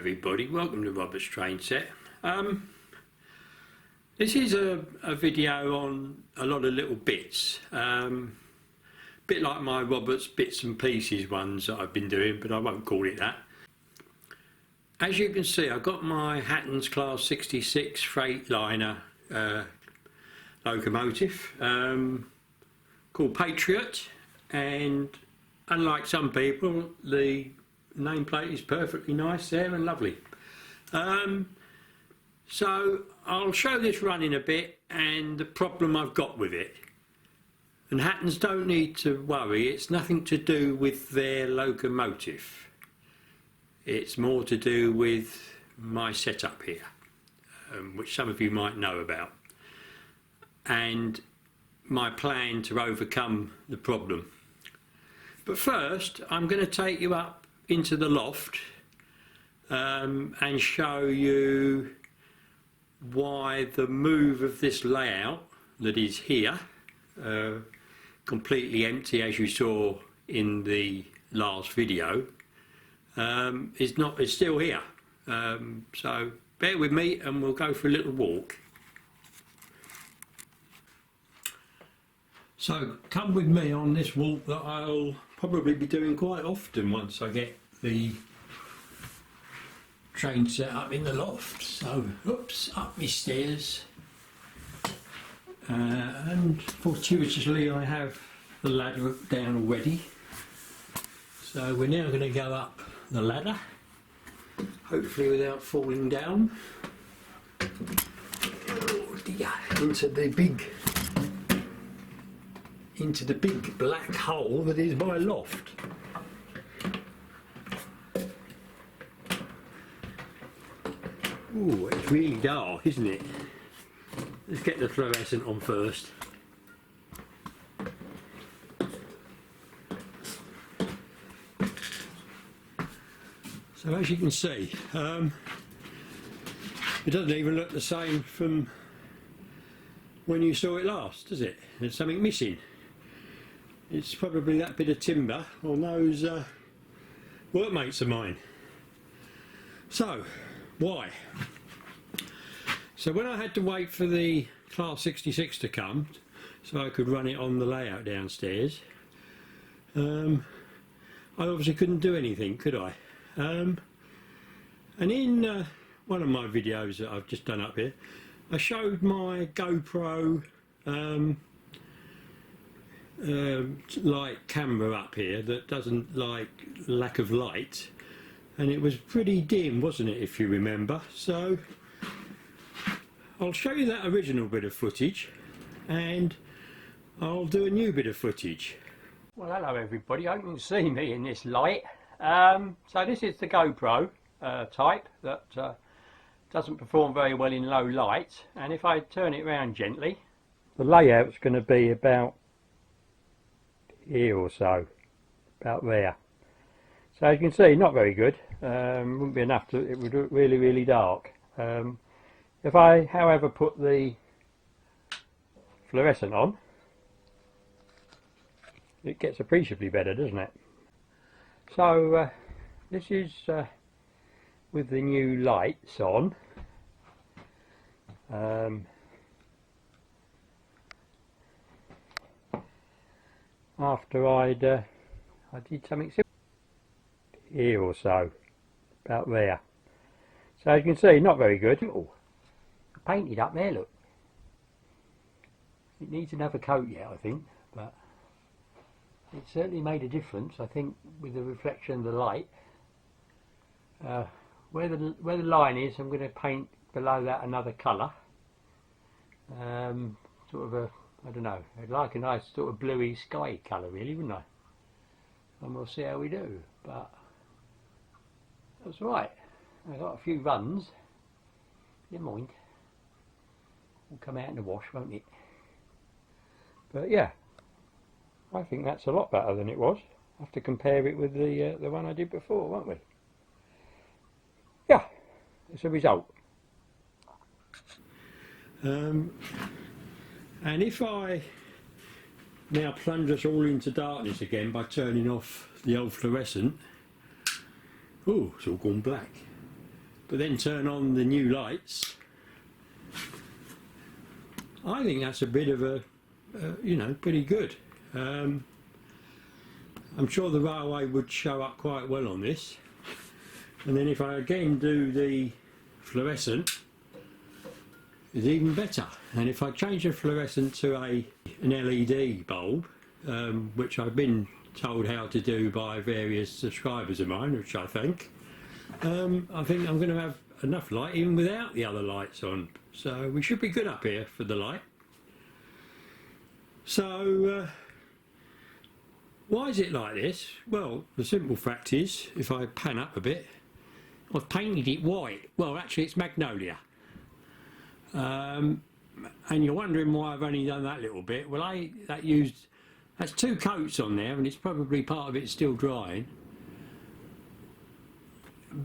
everybody, welcome to Robert's Train Set. This is a video on a lot of little bits, bit like my Robert's Bits and Pieces ones that I've been doing, but I won't call it that. As you can see, I've got my HATTONS Class 66 Freightliner locomotive called Patriot, and unlike some people, the nameplate is perfectly nice there and lovely. So I'll show this running a bit and the problem I've got with it. And HATTONS don't need to worry, it's nothing to do with their locomotive. It's more to do with my setup here, which some of you might know about, and my plan to overcome the problem. But first I'm going to take you up into the loft and show you why the move of this layout that is here, completely empty as you saw in the last video, is still here. So bear with me and we'll go for a little walk. So come with me on this walk that I'll probably be doing quite often once I get the train set up in the loft. So, oops, up my stairs, and fortuitously I have the ladder down already. So we're now going to go up the ladder, hopefully without falling down, into the big black hole that is my loft. Ooh, it's really dark, isn't it? Let's get the fluorescent on first. So as you can see, it doesn't even look the same from when you saw it last, does it? There's something missing. It's probably that bit of timber on those workmates of mine. So, why? So when I had to wait for the Class 66 to come so I could run it on the layout downstairs, I obviously couldn't do anything, could I? And in one of my videos that I've just done up here, I showed my GoPro like camera up here that doesn't like lack of light, and it was pretty dim, wasn't it, if you remember? So I'll show you that original bit of footage and I'll do a new bit of footage. Well, hello everybody, I hope you can see me in this light. So this is the GoPro type that doesn't perform very well in low light, and if I turn it around gently, the layout's going to be about here or so, about there. So as you can see, not very good. Wouldn't be enough to, it would look really, really dark. If I, however, put the fluorescent on, it gets appreciably better, doesn't it? So this is with the new lights on. After I did something similar here or so, about there. So as you can see, not very good. Oh, painted up there, look. It needs another coat yet, I think, but it certainly made a difference, I think, with the reflection of the light. Where the line is, I'm going to paint below that another colour, sort of a, I don't know, I'd like a nice sort of bluey sky colour really, wouldn't I? And we'll see how we do, but that's right. I got a few runs, never mind, will come out in the wash, won't it? But yeah, I think that's a lot better than it was. I'll have to compare it with the one I did before, won't we? Yeah, it's a result. And if I now plunge us all into darkness again by turning off the old fluorescent, oh, it's all gone black. but then turn on the new lights, I think that's a bit of a, you know, pretty good. I'm sure the railway would show up quite well on this. And then if I again do the fluorescent, it's even better. And if I change the fluorescent to an LED bulb, which I've been told how to do by various subscribers of mine, which I think I'm going to have enough light even without the other lights on. So we should be good up here for the light. So why is it like this? Well, the simple fact is, if I pan up a bit, I've painted it white. Well, actually it's magnolia. And you're wondering why I've only done that little bit. Well, that's 2 coats on there, and it's probably part of it still drying,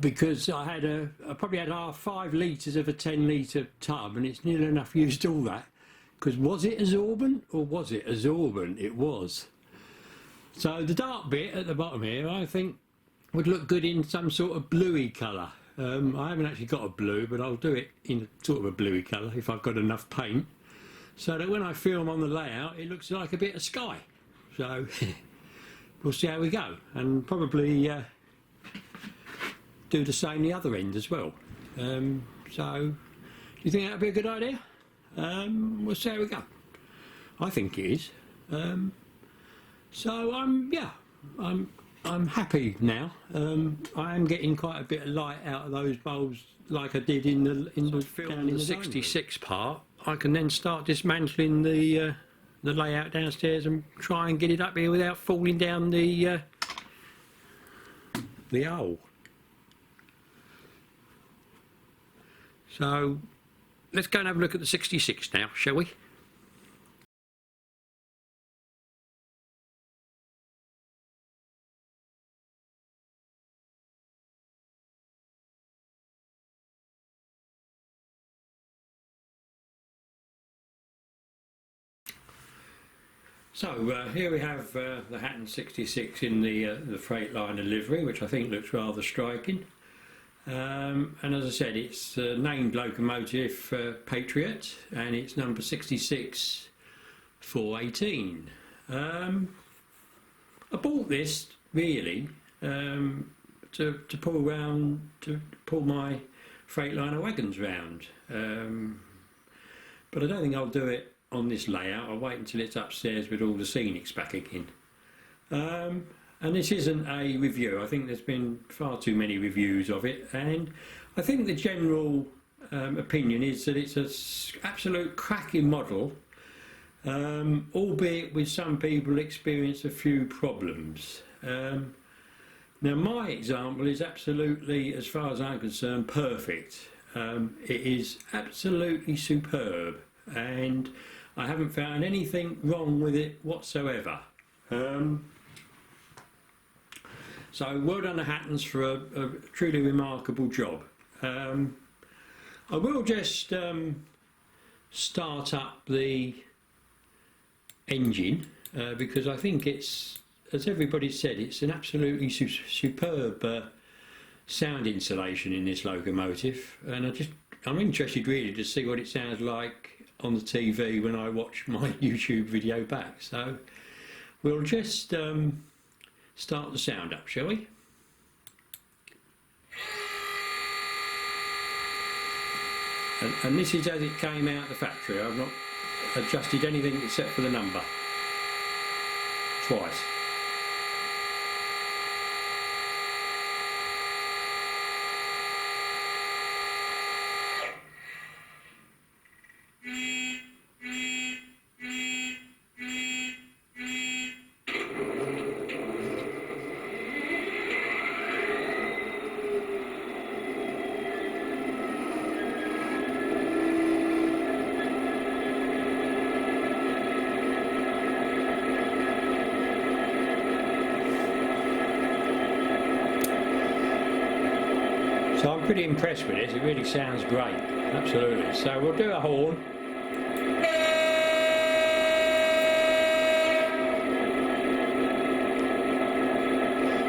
because I probably had 5 litres of a 10-litre tub, and it's nearly enough used all that. Because was it absorbent or was it absorbent? It was. So the dark bit at the bottom here, I think, would look good in some sort of bluey colour. I haven't actually got a blue, but I'll do it in sort of a bluey colour if I've got enough paint, so that when I film on the layout it looks like a bit of sky. So we'll see how we go, and probably do the same the other end as well. So do you think that would be a good idea? We'll see how we go. I think it is. So I'm happy now. I am getting quite a bit of light out of those bulbs, like I did in the film in the 66 part. I can then start dismantling the layout downstairs and try and get it up here without falling down the hole. So let's go and have a look at the 66 now, shall we? So here we have the HATTONS 66 in the Freightliner livery, which I think looks rather striking. And as I said, it's named Locomotive Patriot, and it's number 66418. I bought this really to pull my Freightliner wagons round, but I don't think I'll do it on this layout. I'll wait until it's upstairs with all the scenics back again. And this isn't a review. I think there's been far too many reviews of it, and I think the general opinion is that it's an absolute cracking model, albeit with some people experience a few problems. Now my example is absolutely, as far as I'm concerned, perfect. It is absolutely superb, and I haven't found anything wrong with it whatsoever. So well done to HATTONS for a truly remarkable job. I will just start up the engine because I think it's, as everybody said, it's an absolutely superb sound insulation in this locomotive, and I'm interested really to see what it sounds like on the TV when I watch my YouTube video back. So we'll just start the sound up, shall we? And this is as it came out of the factory. I've not adjusted anything except for the number twice. So I'm pretty impressed with this. It really sounds great, absolutely. So we'll do a horn.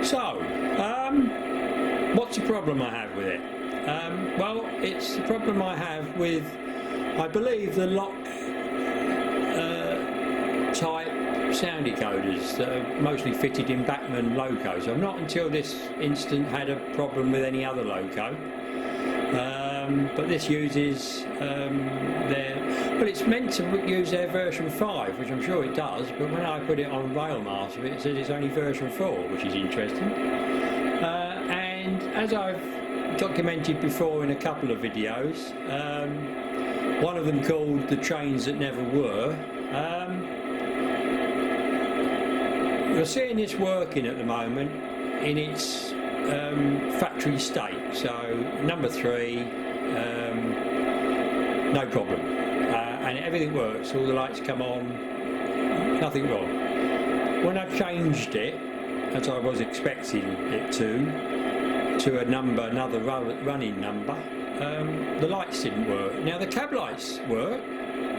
So, what's the problem I have with it? Well, it's the problem I have with, I believe, the lock type sound decoders that are mostly fitted in Bachmann locos. I've not until this instant had a problem with any other loco, but this uses well, it's meant to use their version 5, which I'm sure it does, but when I put it on Railmaster it says it's only version 4, which is interesting. And as I've documented before in a couple of videos, one of them called The Trains That Never Were, we're seeing this working at the moment in its factory state. So number 3, no problem, and everything works, all the lights come on, nothing wrong. When I changed it, as I was expecting it to another running number, the lights didn't work. Now the cab lights work,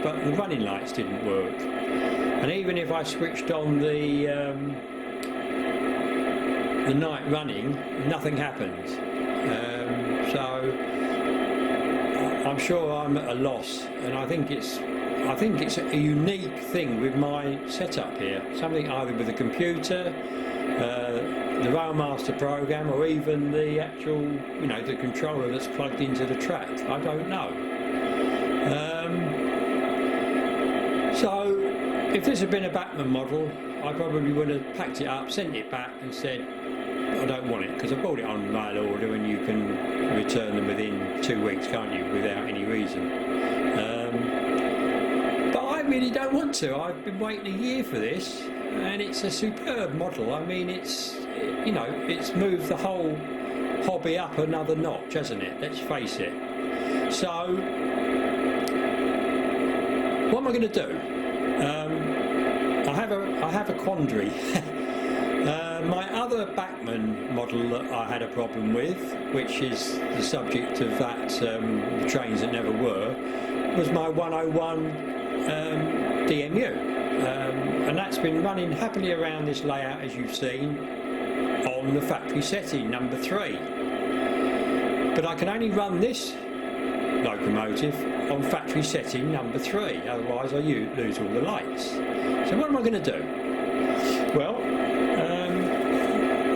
but the running lights didn't work. And even if I switched on the night running, nothing happened. So I'm sure I'm at a loss, and I think it's a unique thing with my setup here. Something either with the computer, the Railmaster program, or even the actual, the controller that's plugged into the track. I don't know. So if this had been a Bachmann model, I probably would have packed it up, sent it back and said, I don't want it, because I bought it on mail order and you can return them within 2 weeks, can't you, without any reason. But I really don't want to. I've been waiting a year for this, and it's a superb model. I mean, it's moved the whole hobby up another notch, hasn't it? Let's face it. So what am I going to do? I have a quandary. My other Bachmann model that I had a problem with, which is the subject of that The Trains That Never Were, was my 101 DMU, and that's been running happily around this layout, as you've seen, on the factory setting number 3. But I can only run this locomotive on factory setting number 3, otherwise I lose all the lights. So what am I going to do? Well,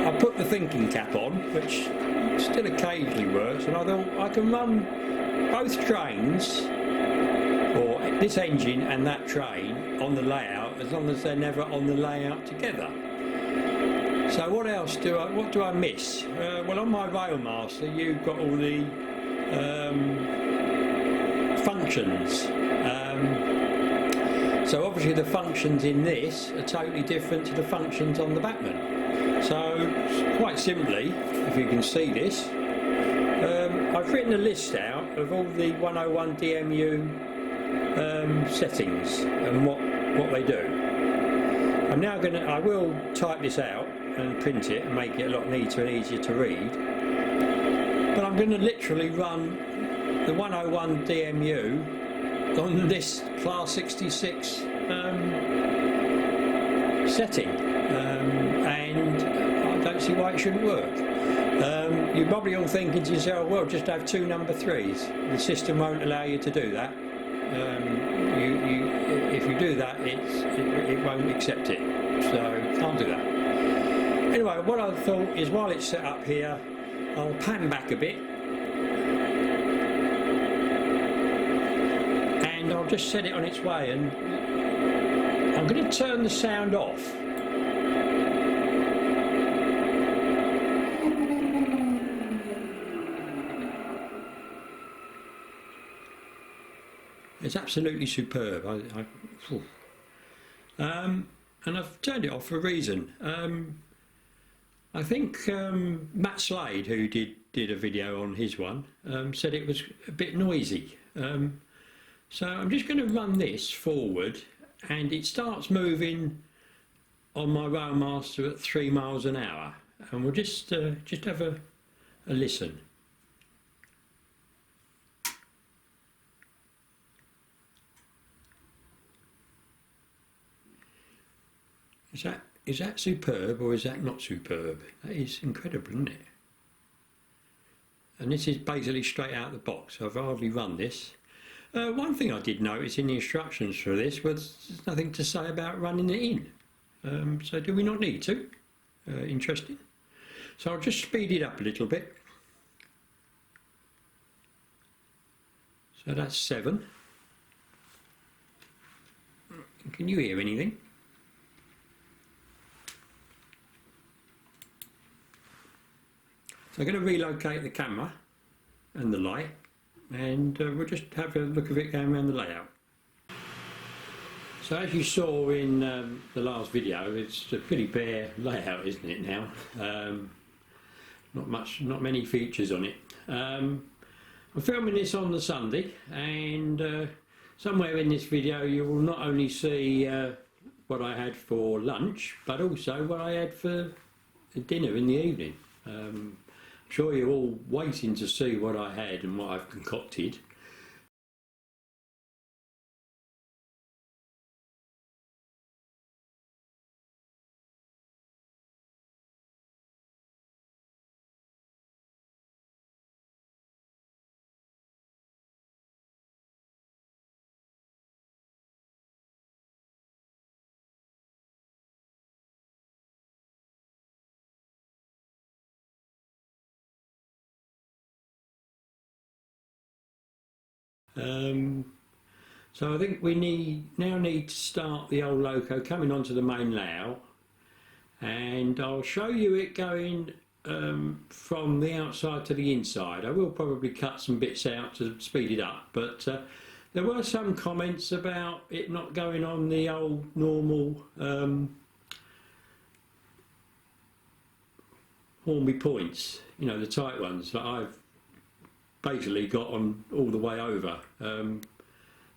I put the thinking cap on, which still occasionally works, and I thought I can run both trains, or this engine and that train, on the layout, as long as they're never on the layout together. So what else what do I miss? Well, on my Railmaster you've got all the functions. So obviously the functions in this are totally different to the functions on the Bachmann. So quite simply, if you can see this, I've written a list out of all the 101 DMU settings and what they do. I will type this out and print it and make it a lot neater and easier to read. But I'm going to literally run the 101 DMU on this class 66 setting, and I don't see why it shouldn't work. You're probably all thinking to yourself, well, just have 2 number 3s. The system won't allow you to do that. If you do that, it won't accept it, so can't do that. Anyway, what I thought is, while it's set up here, I'll pan back a bit and I'll just set it on its way, and I'm going to turn the sound off. It's absolutely superb. And I've turned it off for a reason. I think Matt Slade, who did a video on his one, said it was a bit noisy. So I'm just going to run this forward, and it starts moving on my Railmaster at 3 miles an hour, and we'll just have a listen. Is that superb, or is that not superb? That is incredible, isn't it? and this is basically straight out the box. I've hardly run this. One thing I did notice in the instructions for this was there's nothing to say about running it in. So do we not need to? Interesting. So I'll just speed it up a little bit. So that's 7. Can you hear anything? So I'm going to relocate the camera and the light, and we'll just have a look at it going around the layout. So as you saw in the last video, it's a pretty bare layout, isn't it now? Not many features on it. I'm filming this on the Sunday, and somewhere in this video you will not only see what I had for lunch, but also what I had for dinner in the evening. I'm sure you're all waiting to see what I had and what I've concocted. So I think we now need to start the old loco coming onto the main layout, and I'll show you it going from the outside to the inside. I will probably cut some bits out to speed it up, but there were some comments about it not going on the old normal Hornby points, you know, the tight ones that I've basically got on all the way over.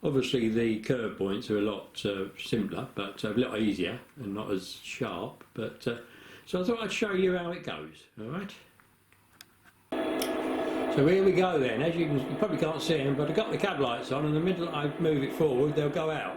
Obviously the curve points are a lot simpler, but a little easier and not as sharp, but so I thought I'd show you how it goes. Alright, so here we go then. As you probably can't see them, but I've got the cab lights on, and the minute I move it forward they'll go out.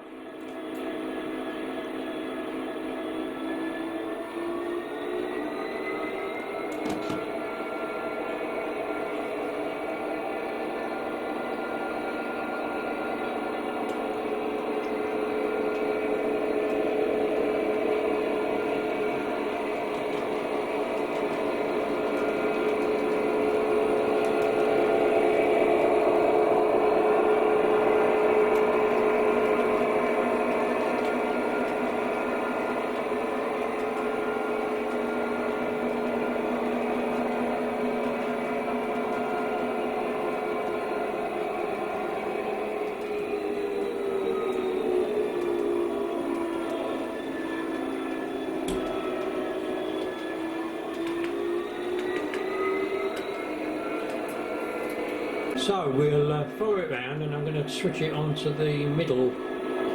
So we'll follow it round, and I'm going to switch it onto the middle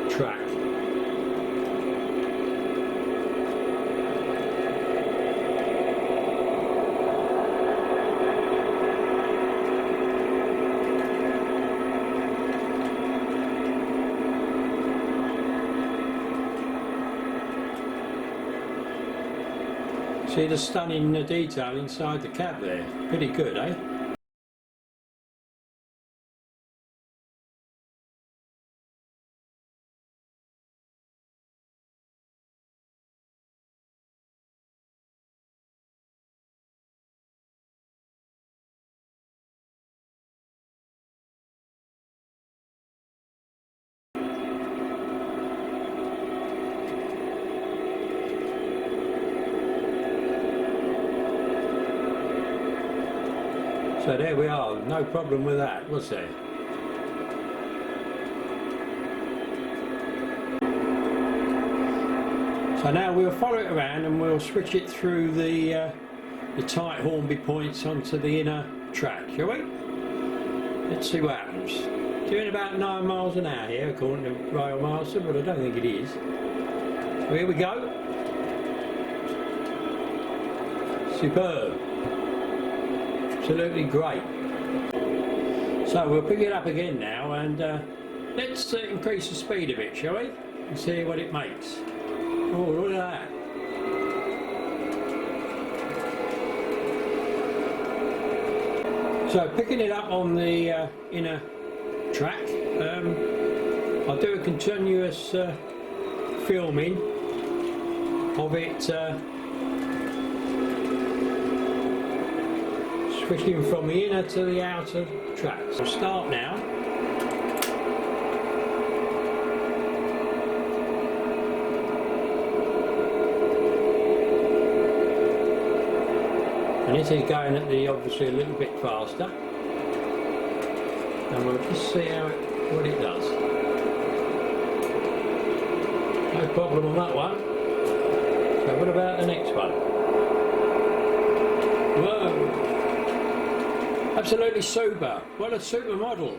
track. See the stunning detail inside the cab there? Pretty good, eh? So there we are, no problem with that, was there? So now we'll follow it around and we'll switch it through the tight Hornby points onto the inner track, shall we? Let's see what happens. Doing about 9 miles an hour here according to Rail Master, but I don't think it is. So here we go. Superb. Absolutely great. So we'll pick it up again now, and let's increase the speed a bit, shall we? And see what it makes. Oh, look at that. So picking it up on the inner track, I'll do a continuous filming of it switching from the inner to the outer track. So start now. And it is going at the obviously a little bit faster. And we'll just see what it does. No problem on that one. So what about the next one? Whoa! Absolutely super. What a super model.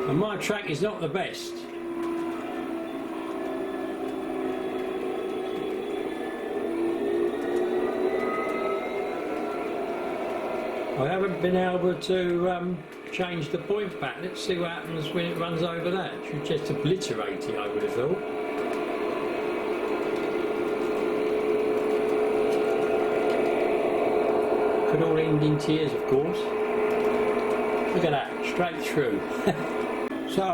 And my track is not the best. I haven't been able to change the point back. Let's see what happens when it runs over that. It should just obliterate it, I would have thought. Could all end in tears, of course. Look at that, straight through. So,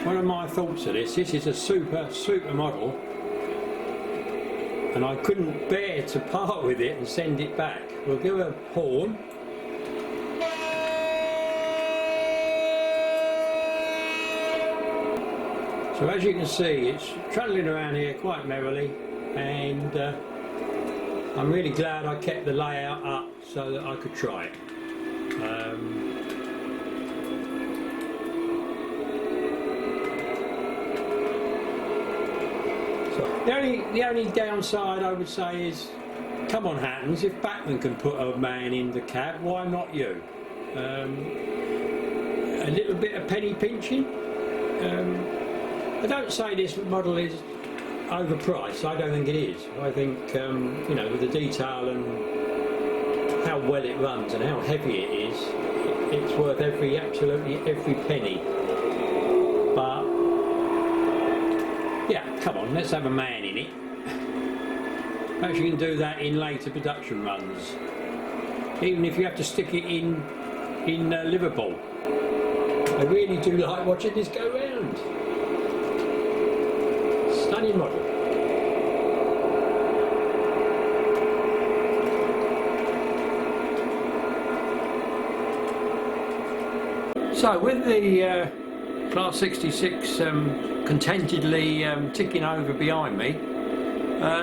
one of my thoughts of this is a super model, and I couldn't bear to part with it and send it back. We'll give a horn. So as you can see, it's trundling around here quite merrily, and I'm really glad I kept the layout up so that I could try it. So the only downside I would say is, come on Hattons, if Batman can put a man in the cab, why not you? A little bit of penny pinching. I don't say this model is overpriced, I don't think it is. I think, you know, with the detail and how well it runs and how heavy it is, it's worth absolutely every penny. But, yeah, come on, let's have a man in it. Perhaps you can do that in later production runs, even if you have to stick it in Liverpool. I really do like watching this go round. Stunning model. So with the Class 66 contentedly ticking over behind me,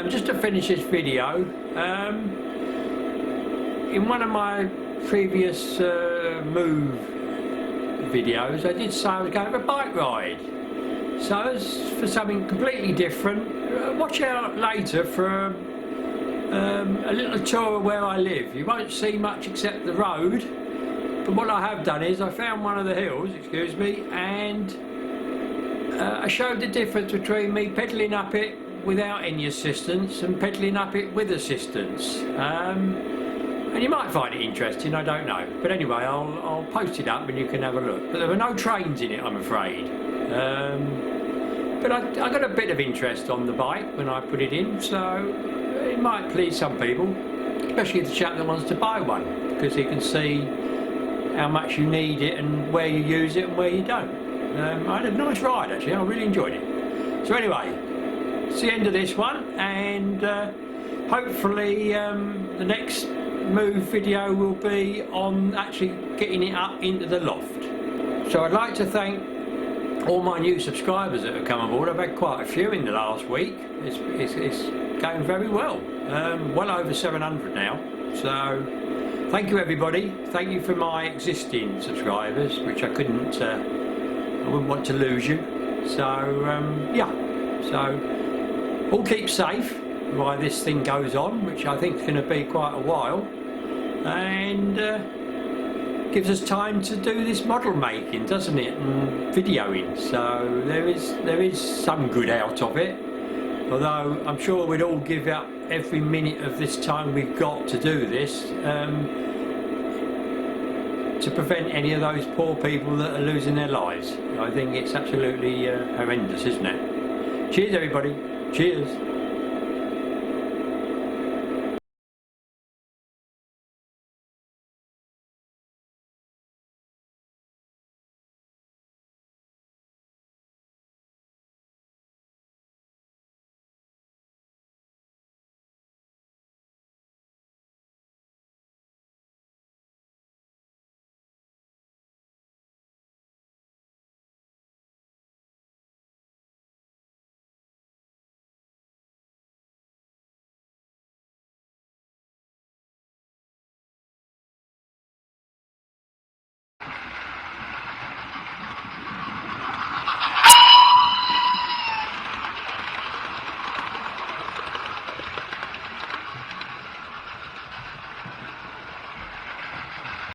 just to finish this video, in one of my previous move videos I did say I was going for a bike ride. So as for something completely different, watch out later for a little tour of where I live. You won't see much except the road, but what I have done is I found one of the hills, excuse me, and I showed the difference between me pedalling up it without any assistance and pedalling up it with assistance. And you might find it interesting, I don't know. But anyway, I'll post it up and you can have a look. But there were no trains in it, I'm afraid. But I got a bit of interest on the bike when I put it in, so it might please some people, especially the chap that wants to buy one, because he can see how much you need it and where you use it and where you don't. I had a nice ride actually, I really enjoyed it. So anyway, it's the end of this one, and hopefully the next move video will be on actually getting it up into the loft. So I'd like to thank all my new subscribers that have come aboard. I've had quite a few in the last week. It's going very well. Well over 700 now. So thank you everybody. Thank you for my existing subscribers, which I wouldn't want to lose you. So yeah. So all keep safe while this thing goes on, which I think is going to be quite a while, and gives us time to do this model making, doesn't it, and videoing. So there is some good out of it, although I'm sure we'd all give up every minute of this time we've got to do this to prevent any of those poor people that are losing their lives. I think it's absolutely horrendous, isn't it? Cheers everybody, cheers.